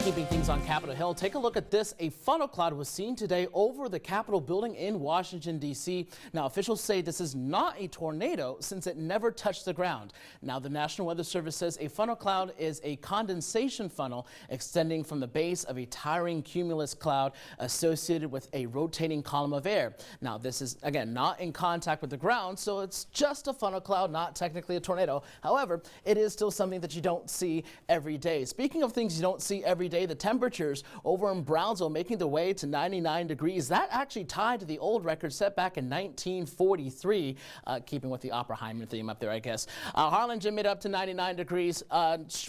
Keeping things on Capitol Hill, take a look at this. A funnel cloud was seen today over the Capitol building in Washington, D.C. Now, officials say this is not a tornado since it never touched the ground. Now, the National Weather Service says a funnel cloud is a condensation funnel extending from the base of a towering cumulus cloud associated with a rotating column of air. Now, this is, again, not in contact with the ground, so it's just a funnel cloud, not technically a tornado. However, it is still something that you don't see every day. Speaking of things you don't see every day, the temperatures over in Brownsville making their way to 99 degrees. That actually tied to the old record set back in 1943, keeping with the Oppenheimer theme up there, I guess. Harlingen made up to 99 degrees,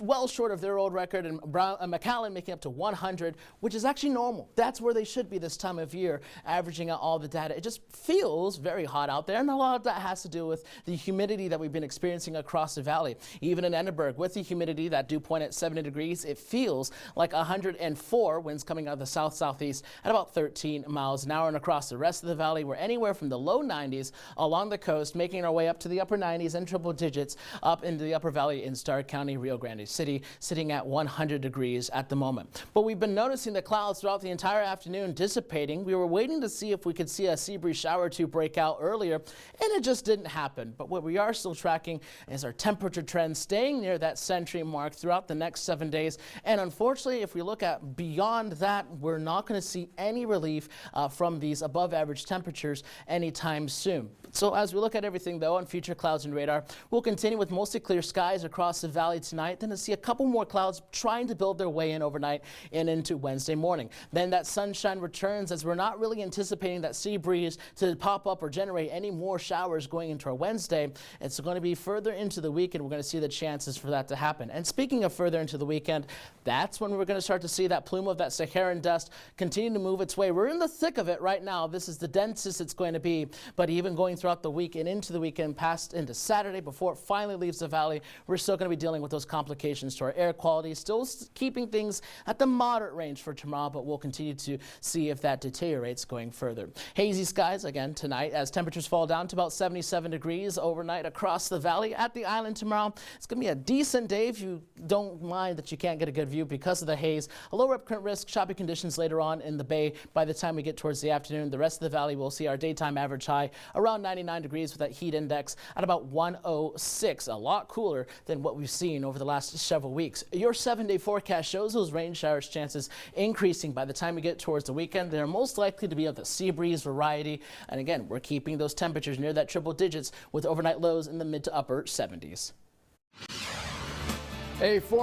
well short of their old record, and McAllen making up to 100, which is actually normal. That's where they should be this time of year, averaging out all the data. It just feels very hot out there, and a lot of that has to do with the humidity that we've been experiencing across the valley. Even in Edinburg, with the humidity, that dew point at 70 degrees, it feels like 104, winds coming out of the south-southeast at about 13 miles an hour, and across the rest of the valley we're anywhere from the low 90s along the coast, making our way up to the upper 90s and triple digits up into the upper valley in Stark County, Rio Grande City, sitting at 100 degrees at the moment. But we've been noticing the clouds throughout the entire afternoon dissipating. We were waiting to see if we could see a sea breeze shower or two break out earlier, and it just didn't happen. But what we are still tracking is our temperature trend staying near that century mark throughout the next 7 days, and unfortunately, if we look at beyond that, we're not going to see any relief from these above average temperatures anytime soon. So as we look at everything though on future clouds and radar, we'll continue with mostly clear skies across the valley tonight, then to see a couple more clouds trying to build their way in overnight and into Wednesday morning. Then that sunshine returns, as we're not really anticipating that sea breeze to pop up or generate any more showers going into our Wednesday. It's going to be further into the weekend we're going to see the chances for that to happen. And speaking of further into the weekend, that's when we're going to start to see that plume of that Saharan dust continue to move its way. We're in the thick of it right now. This is the densest it's going to be, but even going throughout the week and into the weekend past into Saturday before it finally leaves the valley, we're still going to be dealing with those complications to our air quality, still keeping things at the moderate range for tomorrow, but we'll continue to see if that deteriorates going further. Hazy skies again tonight as temperatures fall down to about 77 degrees overnight across the valley. At the island tomorrow, it's going to be a decent day if you don't mind that you can't get a good view because of the haze. A low rip current risk, choppy conditions later on in the bay. By the time we get towards the afternoon, the rest of the valley will see our daytime average high around 99 degrees with that heat index at about 106, a lot cooler than what we've seen over the last several weeks. Your 7-day forecast shows those rain showers chances increasing by the time we get towards the weekend. They're most likely to be of the sea breeze variety, and again, we're keeping those temperatures near that triple digits with overnight lows in the mid to upper 70s.